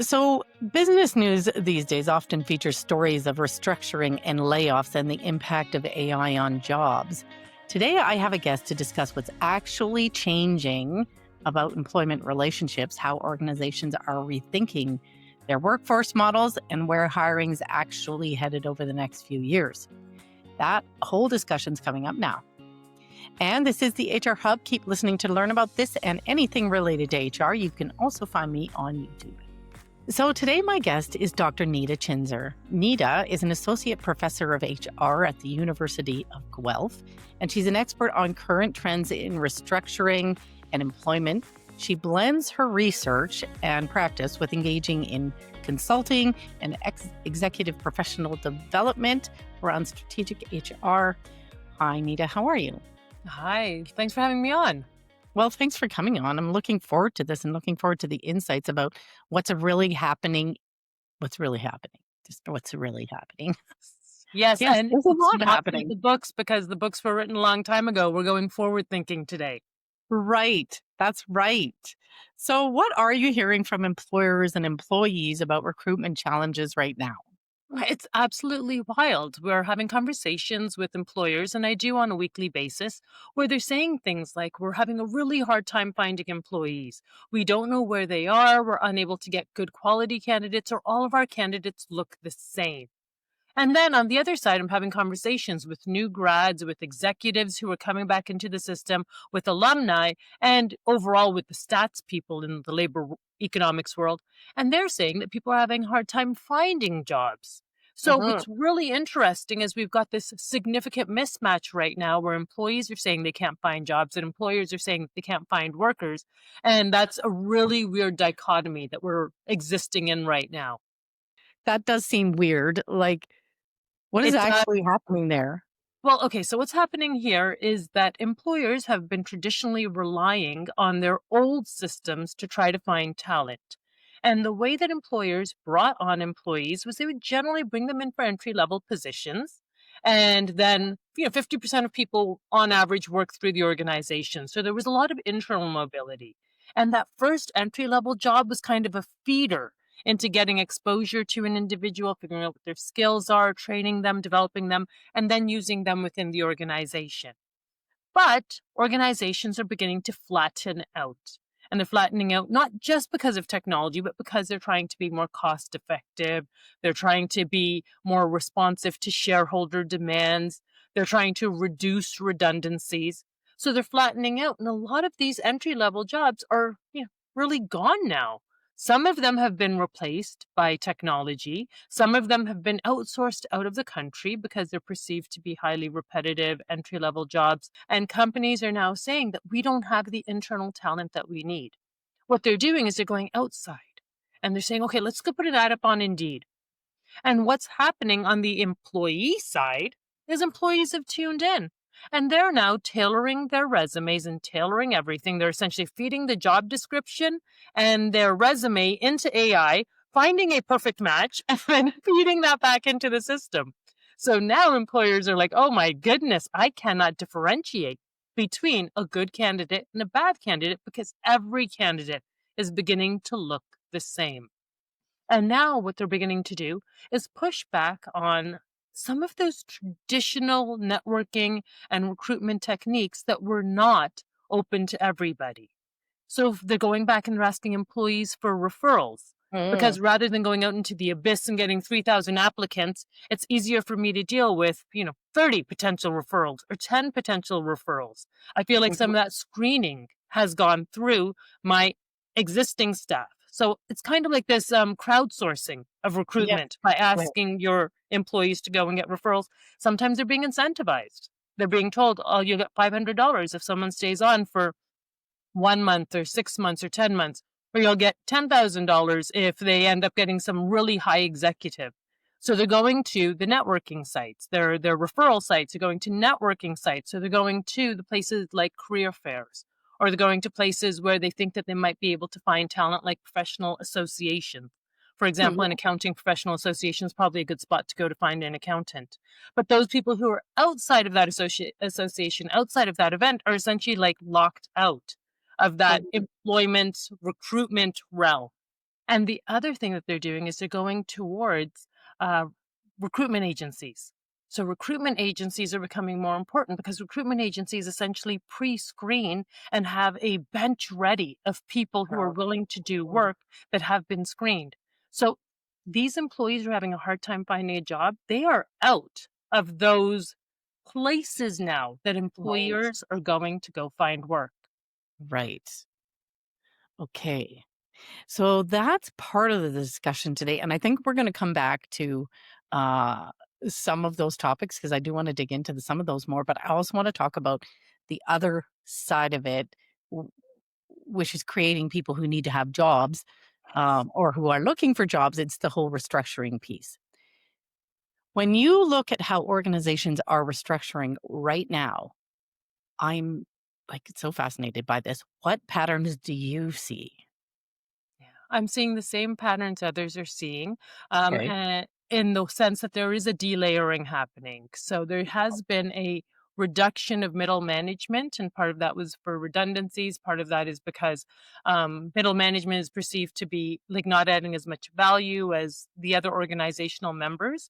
So, business news these days often features stories of restructuring and layoffs and the impact of AI on jobs. Today, I have a guest to discuss what's actually changing about employment relationships, how organizations are rethinking their workforce models, and where hiring's actually headed over the next few years. That whole discussion's coming up now. And this is the HR Hub. Keep listening to learn about this and anything related to HR. You can also find me on YouTube. So today, my guest is Dr. Nita Chhinzer. Nita is an associate professor of HR at the University of Guelph, and she's an expert on current trends in restructuring and employment. She blends her research and practice with engaging in consulting and executive professional development around strategic HR. Hi, Nita. How are you? Hi. Thanks for having me on. Well, thanks for coming on. I'm looking forward to this and looking forward to the insights about what's really happening. Just what's really happening. Yes, and there's a lot not happening. The books, because the books were written a long time ago. We're going forward thinking today. Right. That's right. So what are you hearing from employers and employees about recruitment challenges right now? It's absolutely wild. We're having conversations with employers, and I do on a weekly basis, where they're saying things like, we're having a really hard time finding employees. We don't know where they are. We're unable to get good quality candidates, or all of our candidates look the same. And then on the other side, I'm having conversations with new grads, with executives who are coming back into the system, with alumni, and overall with the stats people in the labor economics world. And they're saying that people are having a hard time finding jobs. So what's really interesting is we've got this significant mismatch right now where employees are saying they can't find jobs and employers are saying they can't find workers. And that's a really weird dichotomy that we're existing in right now. That does seem weird. What is It does. actually happening there? Well, okay, so what's happening here is that employers have been traditionally relying on their old systems to try to find talent. And the way that employers brought on employees was they would generally bring them in for entry-level positions. And then, 50% of people on average work through the organization. So there was a lot of internal mobility. And that first entry-level job was kind of a feeder into getting exposure to an individual, figuring out what their skills are, training them, developing them, and then using them within the organization. But organizations are beginning to flatten out. And they're flattening out not just because of technology, but because they're trying to be more cost effective. They're trying to be more responsive to shareholder demands. They're trying to reduce redundancies. So they're flattening out. And a lot of these entry-level jobs are really gone now. Some of them have been replaced by technology. Some of them have been outsourced out of the country because they're perceived to be highly repetitive entry-level jobs. And companies are now saying that we don't have the internal talent that we need. What they're doing is they're going outside and they're saying, okay, let's go put an ad up on Indeed. And what's happening on the employee side is employees have tuned in. And they're now tailoring their resumes and tailoring everything. They're essentially feeding the job description and their resume into AI, finding a perfect match, and then feeding that back into the system. So now employers are like, oh my goodness, I cannot differentiate between a good candidate and a bad candidate because every candidate is beginning to look the same. And now what they're beginning to do is push back on some of those traditional networking and recruitment techniques that were not open to everybody. So they're going back and they're asking employees for referrals. Because rather than going out into the abyss and getting 3,000 applicants, it's easier for me to deal with, 30 potential referrals or 10 potential referrals. I feel like some of that screening has gone through my existing staff. So it's kind of like this crowdsourcing of recruitment by asking your employees to go and get referrals. Sometimes they're being incentivized. They're being told, oh, you'll get $500 if someone stays on for 1 month or 6 months or 10 months, or you'll get $10,000 if they end up getting some really high executive. So they're going to the networking sites, their referral sites, they're going to networking sites. So they're going to the places like career fairs, or they're going to places where they think that they might be able to find talent like professional associations. For example, an accounting professional association is probably a good spot to go to find an accountant. But those people who are outside of that association, outside of that event, are essentially locked out of that employment recruitment realm. And the other thing that they're doing is they're going towards uh, recruitment agencies. So recruitment agencies are becoming more important because recruitment agencies essentially pre-screen and have a bench ready of people who are willing to do work that have been screened. So these employees are having a hard time finding a job. They are out of those places now that Right. employers are going to go find work. Right. Okay. So that's part of the discussion today. And I think we're going to come back to uh, some of those topics because I do want to dig into some of those more. But I also want to talk about the other side of it, w- which is creating people who need to have jobs or who are looking for jobs. It's the whole restructuring piece. When you look at how organizations are restructuring right now, I'm like so fascinated by this. What patterns do you see? Yeah. I'm seeing the same patterns others are seeing, Okay. and in the sense that there is a delayering happening. So there has been a reduction of middle management, and part of that was for redundancies. Part of that is because middle management is perceived to be like not adding as much value as the other organizational members.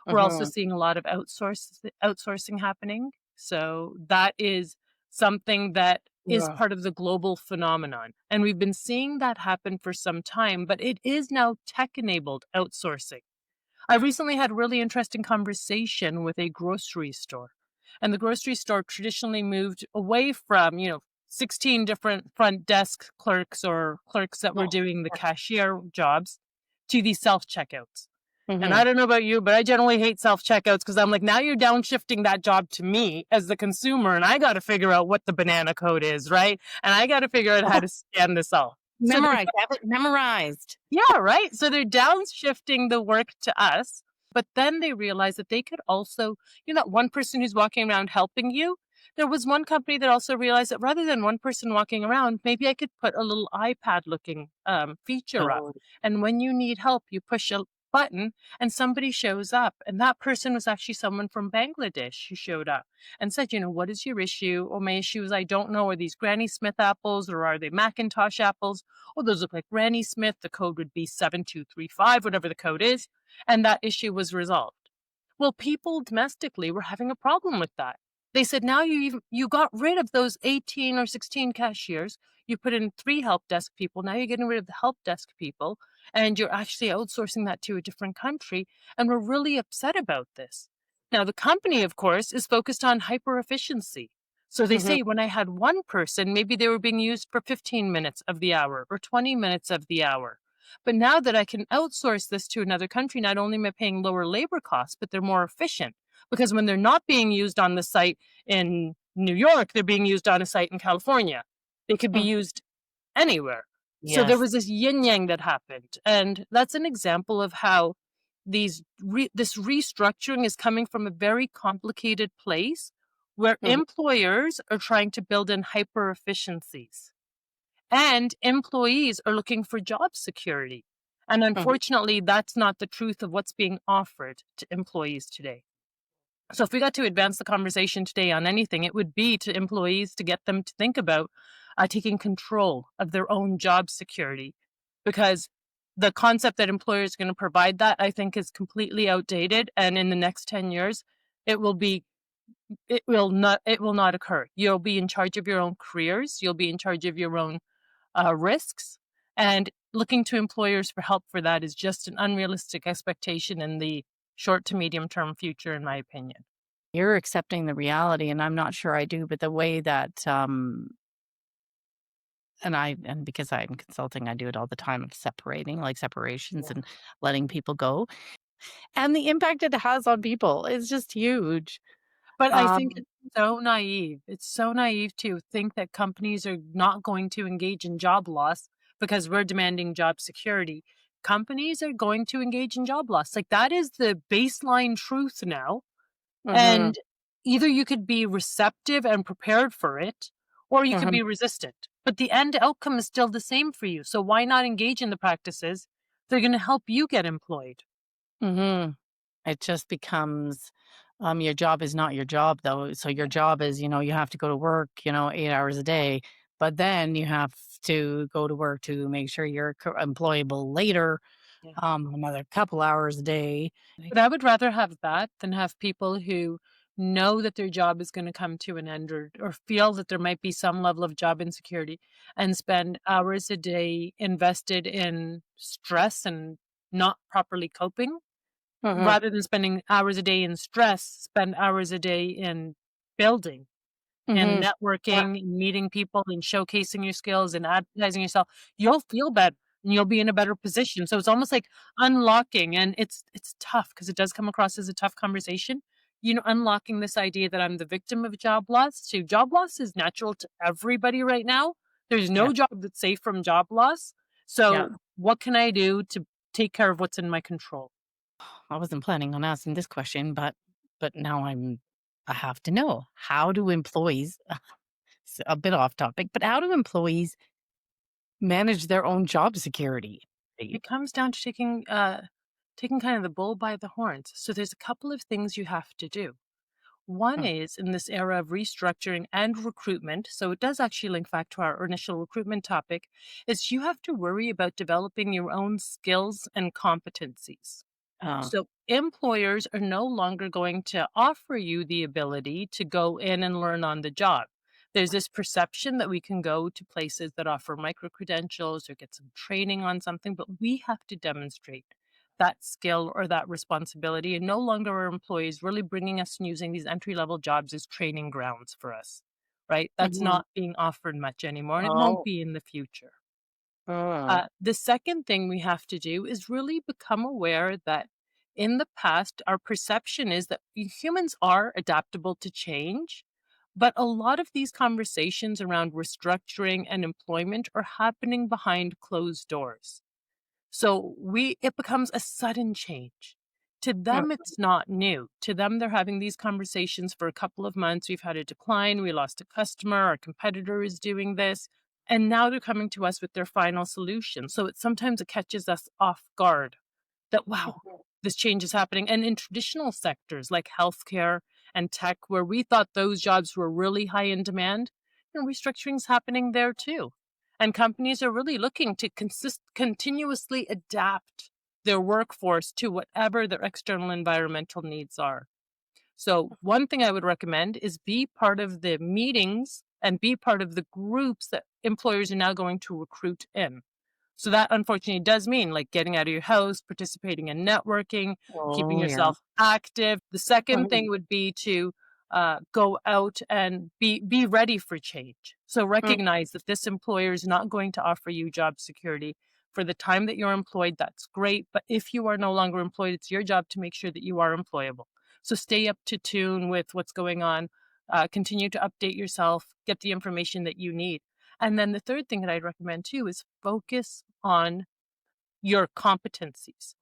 We're also Mhm. seeing a lot of outsourcing happening. So that is something that is Yeah. part of the global phenomenon. And we've been seeing that happen for some time, but it is now tech enabled outsourcing. I recently had a really interesting conversation with a grocery store. And the grocery store traditionally moved away from, 16 different front desk clerks or clerks that were Oh, doing the cashier jobs to these self checkouts. And I mhm. don't know about you, but I generally hate self checkouts because I'm like, now you're downshifting that job to me as the consumer, and I got to figure out what the banana code is, right? And I got to figure out how to scan this off. So they're Memorized, have it memorized. yeah, right. So they're downshifting the work to us, but then they realize that they could also, one person who's walking around helping you. There was one company that also realized that rather than one person walking around, maybe I could put a little iPad looking feature up. Oh, And when you need help, you push a button and somebody shows up. And that person was actually someone from Bangladesh who showed up and said, what is your issue? Or my issue is I don't know, are these Granny Smith apples or are they Macintosh apples? Oh, those look like Granny Smith. The code would be 7235, whatever the code is. And that issue was resolved. Well, people domestically were having a problem with that. They said, now you got rid of those 18 or 16 cashiers. You put in 3 help desk people. Now you're getting rid of the help desk people and you're actually outsourcing that to a different country. And we're really upset about this. Now, the company, of course, is focused on hyper efficiency. So they mhm, say when I had one person, maybe they were being used for 15 minutes of the hour or 20 minutes of the hour. But now that I can outsource this to another country, not only am I paying lower labor costs, but they're more efficient because when they're not being used on the site in New York, they're being used on a site in California. They could be mhm. used anywhere. So there Yes. was this yin yang that happened. And that's an example of how this restructuring is coming from a very complicated place where Mhm, employers are trying to build in hyper efficiencies and employees are looking for job security. And mhm. unfortunately, that's not the truth of what's being offered to employees today. So, if we got to advance the conversation today on anything, it would be to employees to get them to think about taking control of their own job security because the concept that employers are going to provide that, I think, is completely outdated. And in the next 10 years, it will be it will not occur. You'll be in charge of your own careers. You'll be in charge of your own risks, and looking to employers for help for that is just an unrealistic expectation in the short to medium term future, in my opinion. You're accepting the reality, and I'm not sure I do, but the way that, and because I'm consulting, I do it all the time of separating, like separations and letting people go, and the impact it has on people is just huge. But I think Um it's so naive. It's so naive to think that companies are not going to engage in job loss because we're demanding job security. Companies are going to engage in job loss. Like that is the baseline truth now. Mhm, And either you could be receptive and prepared for it, or you could mhm, be resistant. But the end outcome is still the same for you. So why not engage in the practices that are going to help you get employed? mhm. It just becomes, your job is not your job though. So your job is, you have to go to work, 8 hours a day. but then you have to go to work to make sure you're employable later, Yeah. another couple hours a day. But I would rather have that than have people who know that their job is gonna come to an end, or feel that there might be some level of job insecurity and spend hours a day invested in stress and not properly coping, Mhm, rather than spending hours a day in stress, spend hours a day in building and mhm. Yeah, networking and meeting people and showcasing your skills and advertising yourself. You'll feel better and you'll be in a better position. So it's almost like unlocking, and it's tough because it does come across as a tough conversation. Unlocking this idea that I'm the victim of job loss. So job loss is natural to everybody right now. There's yeah, no job that's safe from job loss. yeah. So what can I do to take care of what's in my control? I wasn't planning on asking this question, but now I have to know. How do employees it's a bit off topic, but how do employees manage their own job security? It comes down to taking kind of the bull by the horns. So there's a couple of things you have to do. One Mm, is in this era of restructuring and recruitment, so it does actually link back to our initial recruitment topic, is you have to worry about developing your own skills and competencies. uh, So employers are no longer going to offer you the ability to go in and learn on the job. There's this perception that we can go to places that offer micro credentials or get some training on something, but we have to demonstrate that skill or that responsibility. And no longer are employees really bringing us and using these entry level jobs as training grounds for us, right? That's mhm. not being offered much anymore, and it won't Oh, be in the future. uh, The second thing we have to do is really become aware that in the past, our perception is that humans are adaptable to change, but a lot of these conversations around restructuring and employment are happening behind closed doors. So it becomes a sudden change. To mm, them, it's not new. To them, they're having these conversations for a couple of months. We've had a decline. We lost a customer. Our competitor is doing this. And now they're coming to us with their final solution. So sometimes it catches us off guard that, wow, mhm. this change is happening. And in traditional sectors like healthcare and tech, where we thought those jobs were really high in demand, restructuring is happening there too. And companies are really looking to continuously adapt their workforce to whatever their external environmental needs are. So, one thing I would recommend is be part of the meetings and be part of the groups that employers are now going to recruit in. So that unfortunately does mean like getting out of your house, participating in networking, keeping Oh, yeah. yourself active. The second Mhm, thing would be to go out and be ready for change. So mm, recognize that this employer is not going to offer you job security for the time that you're employed. That's great, but if you are no longer employed, it's your job to make sure that you are employable. So stay up to tune with what's going on. Continue to update yourself. Get the information that you need. And then the third thing that I'd recommend too is focus on your competencies.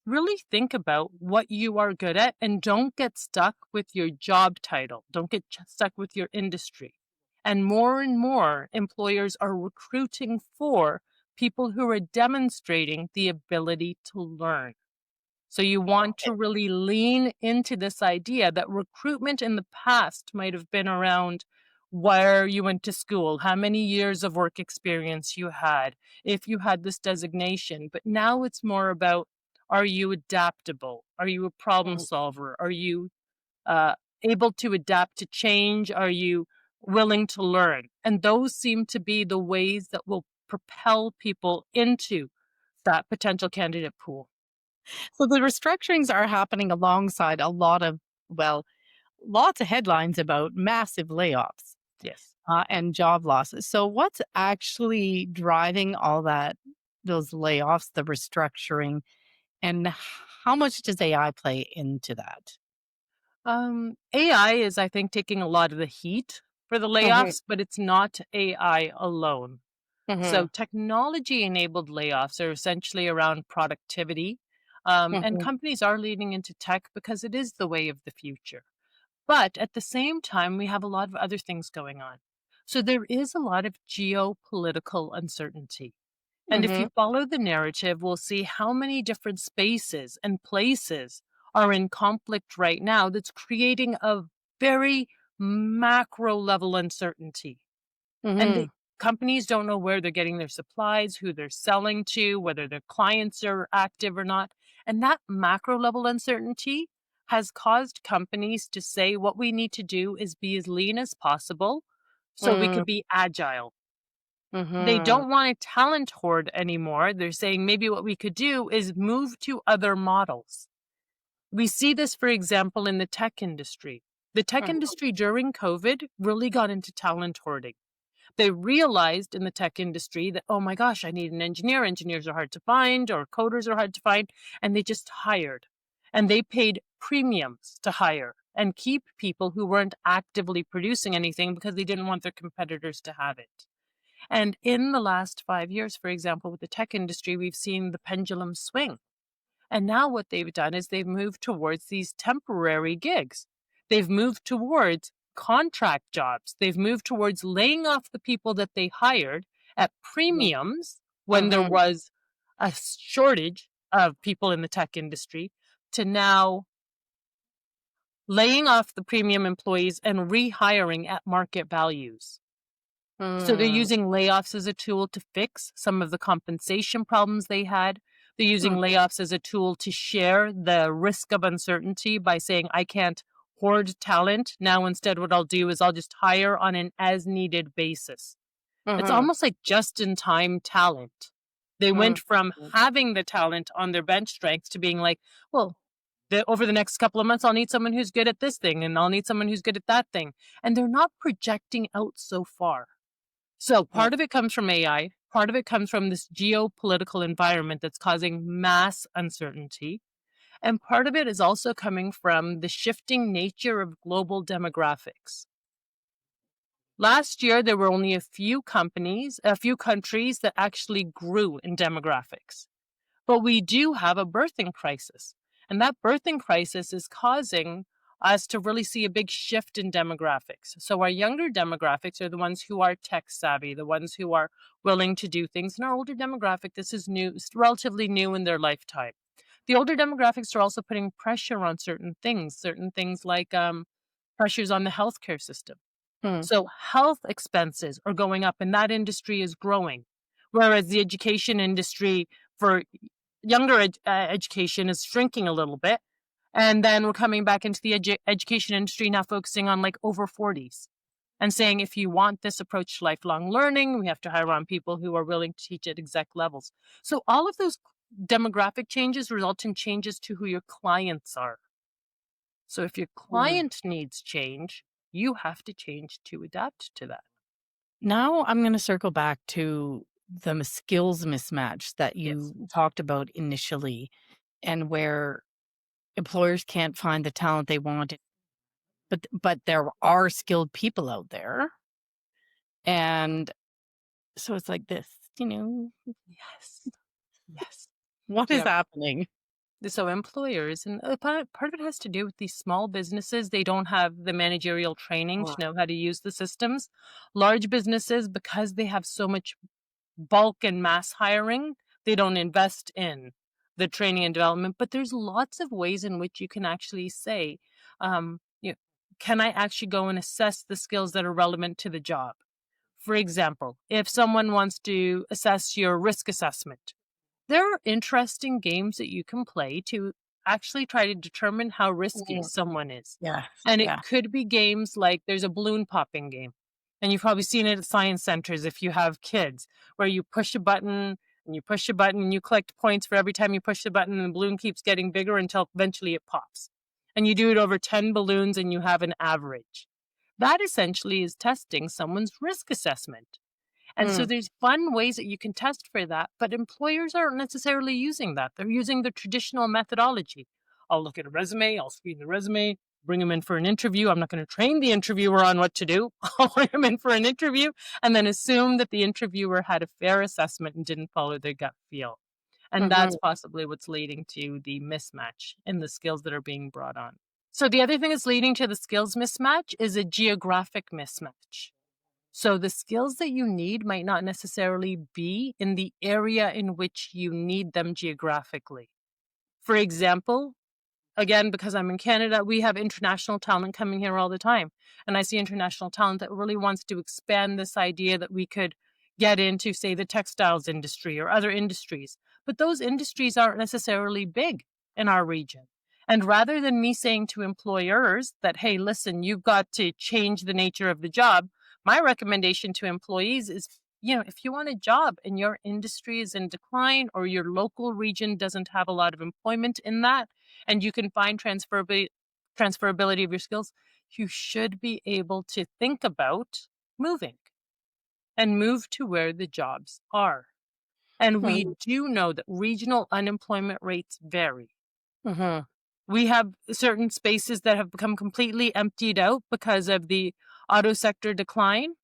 Really think about what you are good at and don't get stuck with your job title. Don't get stuck with your industry. And more employers are recruiting for people who are demonstrating the ability to learn. So you want to really lean into this idea that recruitment in the past might have been around where you went to school, how many years of work experience you had, if you had this designation. But now it's more about, are you adaptable? Are you a problem mhm. solver? Are you uh, able to adapt to change? Are you willing to learn? And those seem to be the ways that will propel people into that potential candidate pool. So the restructurings are happening alongside a lot of, well, lots of headlines about massive layoffs, Yes. and job losses. So what's actually driving all that, those layoffs, the restructuring, and how much does AI play into that? AI is, I think, taking a lot of the heat for the Mhm, layoffs, but it's not AI alone. So, mhm, technology enabled layoffs are essentially around productivity. And mhm, companies are leaning into tech because it is the way of the future. But at the same time, we have a lot of other things going on. So, there is a lot of geopolitical uncertainty. And if you mhm. follow the narrative, we'll see how many different spaces and places are in conflict right now that's creating a very macro level uncertainty. And Mhm. Companies don't know where they're getting their supplies, who they're selling to, whether their clients are active or not. And that macro level uncertainty has caused companies to say what we need to do is be as lean as possible so we Mm, could be agile. They mhm, don't want a talent hoard anymore. They're saying maybe what we could do is move to other models. We see this, for example, in the tech industry. The tech mhm, industry during COVID really got into talent hoarding. They realized in the tech industry that, oh my gosh, I need an engineer. Engineers are hard to find, or coders are hard to find. And they just hired. And they paid premiums to hire and keep people who weren't actively producing anything because they didn't want their competitors to have it. And in the last 5 years, for example, with the tech industry, we've seen the pendulum swing. And now what they've done is they've moved towards these temporary gigs. They've moved towards contract jobs. They've moved towards laying off the people that they hired at mhm, premiums when there mhm, was a shortage of people in the tech industry, to now laying off the premium employees and rehiring at market values. So they're mm, using layoffs as a tool to fix some of the compensation problems they had. They're using mhm, layoffs as a tool to share the risk of uncertainty by saying, I can't hoard talent. Now, instead, what I'll do is I'll just hire on an as needed basis. It's mhm, almost like just in time talent. They went mhm, from having the talent on their bench strength to being like, well, over the next couple of months, I'll need someone who's good at this thing and I'll need someone who's good at that thing. And they're not projecting out so far. So mhm. part of it comes from AI, part of it comes from this geopolitical environment that's causing mass uncertainty, and part of it is also coming from the shifting nature of global demographics. Last year, there were only a few countries that actually grew in demographics. But we do have a birthing crisis. And that birthing crisis is causing us to really see a big shift in demographics. So, our younger demographics are the ones who are tech savvy, the ones who are willing to do things. And our older demographic, this is new, it's relatively new in their lifetime. The older demographics are also putting pressure on certain things like pressures on the healthcare system. Mm, So health expenses are going up and that industry is growing. Whereas the education industry for younger education is shrinking a little bit. And then we're coming back into the education industry now focusing on like over 40s and saying if you want this approach to lifelong learning, we have to hire on people who are willing to teach at exec levels. So all of those demographic changes result in changes to who your clients are. So if your mm. client needs change, you have to change to adapt to that. Now I'm gonna circle back to the skills mismatch that Yes. you talked about initially, and where employers can't find the talent they want, but there are skilled people out there, and so it's like this, you know, Yes. Yes. what is Yep. happening? So employers, and part of it has to do with these small businesses. They don't have the managerial training to Ugh, know how to use the systems. Large businesses, because they have so much bulk and mass hiring, they don't invest in the training and development. But there's lots of ways in which you can actually say, you know, can I actually go and assess the skills that are relevant to the job? For example, if someone wants to assess your risk assessment, there are interesting games that you can play to actually try to determine how risky mm, someone is. yes, And it yeah, could be games like there's a balloon popping game. And you've probably seen it at science centers if you have kids, where you push a button and you push a button and you collect points for every time you push the button and the balloon keeps getting bigger until eventually it pops. And you do it over 10 balloons and you have an average. That essentially is testing someone's risk assessment. And so mm, there's fun ways that you can test for that, but employers aren't necessarily using that. They're using the traditional methodology. I'll look at a resume, I'll screen the resume, bring them in for an interview. I'm not going to train the interviewer on what to do. I'll bring them in for an interview and then assume that the interviewer had a fair assessment and didn't follow their gut feel. And that's mhm, possibly what's leading to the mismatch in the skills that are being brought on. So the other thing that's leading to the skills mismatch is a geographic mismatch. So the skills that you need might not necessarily be in the area in which you need them geographically. For example, again, because I'm in Canada, we have international talent coming here all the time. And I see international talent that really wants to expand this idea that we could get into, say, the textiles industry or other industries. But those industries aren't necessarily big in our region. And rather than me saying to employers that, hey, listen, you've got to change the nature of the job, my recommendation to employees is, if you want a job and your industry is in decline or your local region doesn't have a lot of employment in that, and you can find transferability of your skills, you should be able to think about moving and move to where the jobs are. And we Mhm. do know that regional unemployment rates vary. Mhm. We have certain spaces that have become completely emptied out because of the auto sector decline,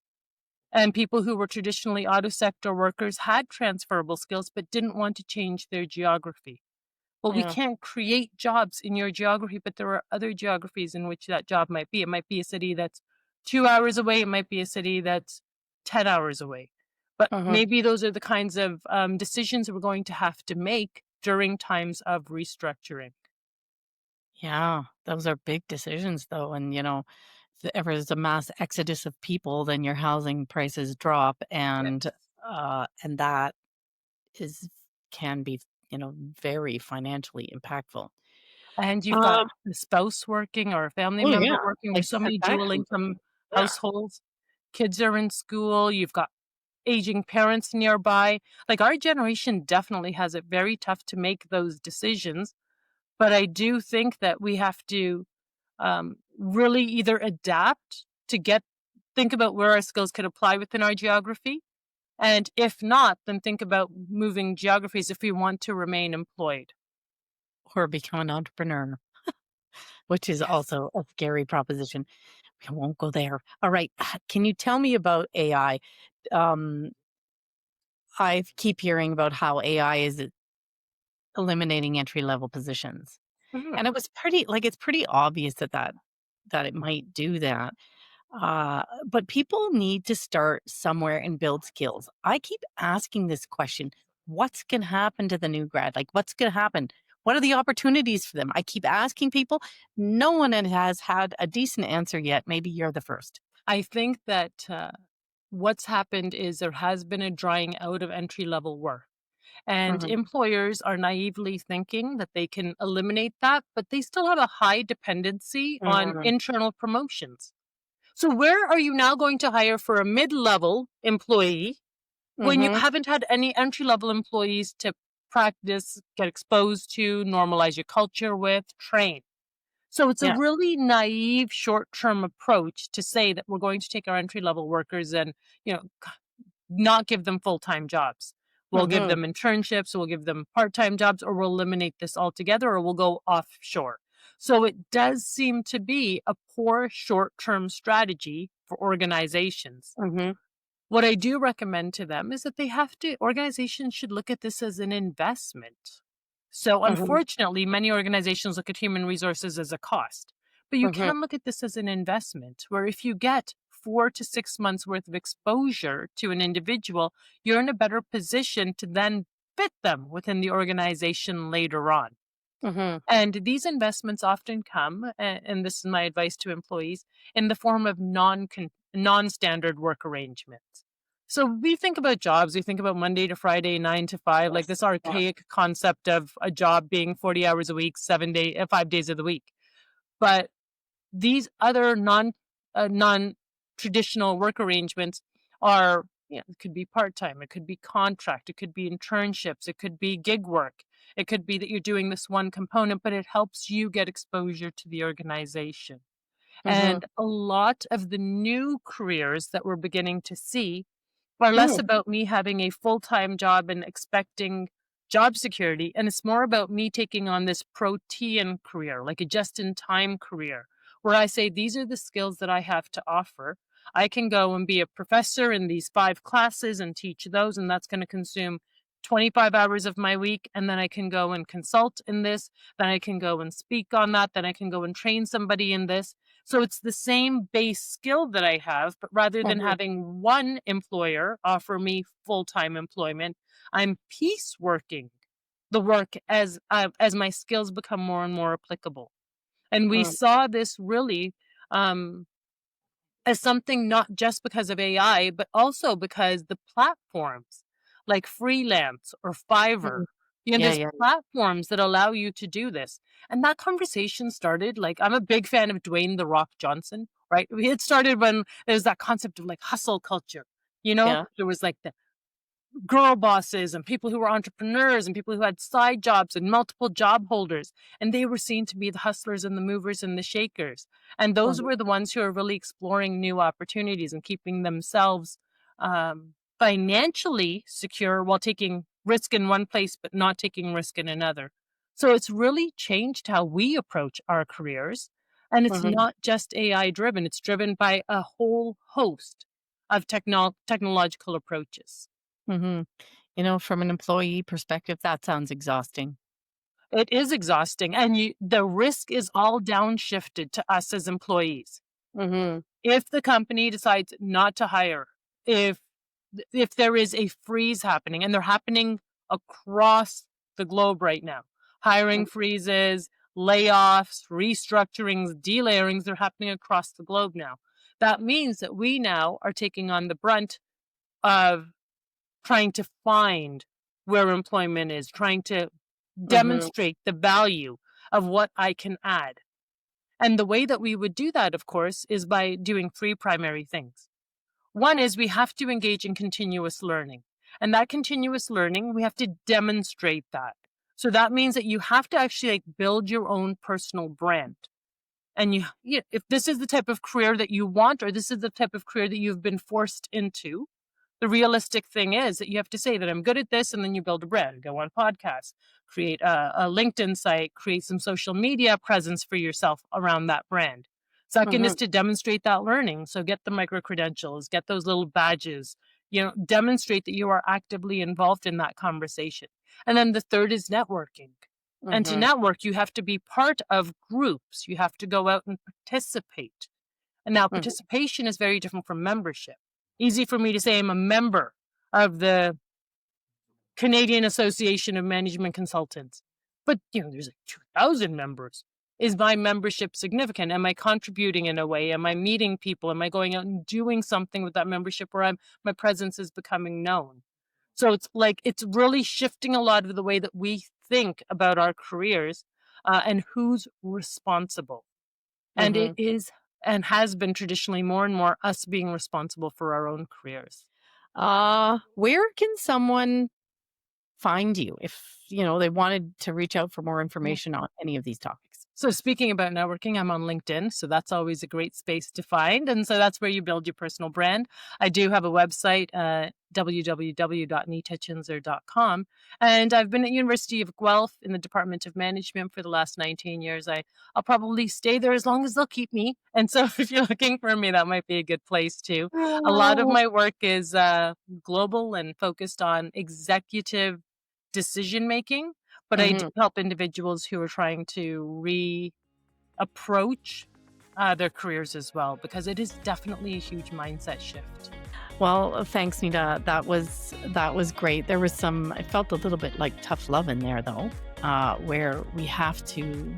and people who were traditionally auto sector workers had transferable skills but didn't want to change their geography. Well, we Yeah. can't create jobs in your geography, but there are other geographies in which that job might be. It might be a city that's 2 hours away. It might be a city that's 10 hours away. But Mhm. maybe those are the kinds of decisions we're going to have to make during times of restructuring. Yeah, those are big decisions though, and, if ever there's a mass exodus of people, then your housing prices drop, and, Yes. and that is can be, very financially impactful. And you've got Um a spouse working or a family Oh, member yeah, working. like, There's so that's many dual actually income yeah. households. Kids are in school. You've got aging parents nearby. Like our generation definitely has it very tough to make those decisions. But I do think that we have to really either adapt to think about where our skills could apply within our geography. And if not, then think about moving geographies if we want to remain employed. Or become an entrepreneur, which is Yes. also a scary proposition. We won't go there. All right, can you tell me about AI? Um, I keep hearing about how AI is eliminating entry level positions. Mhm. And it was pretty like, it's pretty obvious that it might do that. But people need to start somewhere and build skills. I keep asking this question, what's gonna happen to the new grad? Like, what's gonna happen? What are the opportunities for them? I keep asking people. No one has had a decent answer yet. Maybe you're the first. I think that what's happened is there has been a drying out of entry level work. And Mhm, employers are naively thinking that they can eliminate that, but they still have a high dependency on mhm, internal promotions. So, where are you now going to hire for a mid level employee when you mhm, haven't had any entry level employees to practice, get exposed to, normalize your culture with, train? So it's a yeah, really naive short-term approach to say that we're going to take our entry-level workers and, you know, not give them full-time jobs. We'll give mhm, them internships, we'll give them part-time jobs, or we'll eliminate this altogether, or we'll go offshore. So it does seem to be a poor short-term strategy for organizations. mhm, What I do recommend to them is that organizations should look at this as an investment. So, mhm, unfortunately, many organizations look at human resources as a cost, but you mhm, can look at this as an investment where if you get 4 to 6 months worth of exposure to an individual, you're in a better position to then fit them within the organization later on. mhm, And these investments often come, and this is my advice to employees, in the form of non-standard work arrangements. So we think about jobs, we think about Monday to Friday, 9 to 5, like yes, this yeah, archaic concept of a job being 40 hours a week, 5 days of the week. But these other non-traditional work arrangements are, it could be part-time, it could be contract, it could be internships, it could be gig work. It could be that you're doing this one component, but it helps you get exposure to the organization. mhm, And a lot of the new careers that we're beginning to see are less mm, about me having a full-time job and expecting job security, and it's more about me taking on this protean career, like a just-in-time career, where I say, "These are the skills that I have to offer. I can go and be a professor in these 5 classes and teach those, and that's gonna consume 25 hours of my week, and then I can go and consult in this, then I can go and speak on that, then I can go and train somebody in this." So it's the same base skill that I have, but rather than mhm, having one employer offer me full-time employment, I'm pieceworking the work as my skills become more and more applicable. And we mm, saw this really um, as something not just because of AI, but also because the platforms like Freelance or Fiverr, Mhm. Yeah, there's yeah, platforms that allow you to do this. And that conversation started, like, I'm a big fan of Dwayne The Rock Johnson, right? It started when there's that concept of like hustle culture. yeah. There was like the girl bosses and people who were entrepreneurs and people who had side jobs and multiple job holders. And they were seen to be the hustlers and the movers and the shakers. And those Mhm, were the ones who are really exploring new opportunities and keeping themselves financially secure while taking risk in one place, but not taking risk in another. So it's really changed how we approach our careers. And it's mhm, not just AI driven, it's driven by a whole host of technological approaches. mhm. From an employee perspective, that sounds exhausting. It is exhausting, and the risk is all downshifted to us as employees. Mhm, If the company decides not to hire, if if there is a freeze happening, and they're happening across the globe right now, mhm, hiring freezes, layoffs, restructurings, delayerings, they're happening across the globe now. That means that we now are taking on the brunt of trying to find where employment is, trying to mhm, demonstrate the value of what I can add. And the way that we would do that, of course, is by doing three primary things. One is we have to engage in continuous learning. And that continuous learning, we have to demonstrate that. So that means that you have to actually like build your own personal brand. And if this is the type of career that you want, or this is the type of career that you've been forced into, the realistic thing is that you have to say that I'm good at this, and then you build a brand, go on podcasts, create a LinkedIn site, create some social media presence for yourself around that brand. Second is mhm, to demonstrate that learning. So get the micro credentials, get those little badges, demonstrate that you are actively involved in that conversation. And then the third is networking. And to mhm, network, you have to be part of groups. You have to go out and participate. And now mhm, participation is very different from membership. Easy for me to say I'm a member of the Canadian Association of Management Consultants, but there's like 2,000 members. Is my membership significant? Am I contributing in a way? Am I meeting people? Am I going out and doing something with that membership where my presence is becoming known? So it's like it's really shifting a lot of the way that we think about our careers and who's responsible. And it mhm. is and has been traditionally more and more us being responsible for our own careers. Where can someone find you if, they wanted to reach out for more information on any of these topics? So speaking about networking, I'm on LinkedIn, so that's always a great space to find, and so that's where you build your personal brand. I do have a website, www.nitachinzer.com, and I've been at University of Guelph in the Department of Management for the last 19 years. I'll probably stay there as long as they'll keep me, and so if you're looking for me, that might be a good place too. A lot of Oh. my work is global and focused on executive decision making, but I do Mhm. help individuals who are trying to reapproach their careers as well, because it is definitely a huge mindset shift. Well, thanks, Nita. That was great. There was some. I felt a little bit like tough love in there, though, where we have to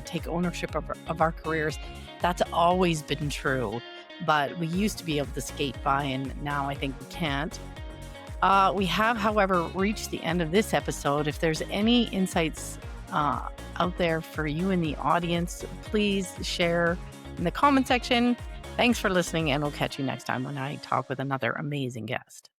take ownership of our careers. That's always been true, but we used to be able to skate by, and now I think we can't. We have, however, reached the end of this episode. If there's any insights out there for you in the audience, please share in the comment section. Thanks for listening, and we'll catch you next time when I talk with another amazing guest.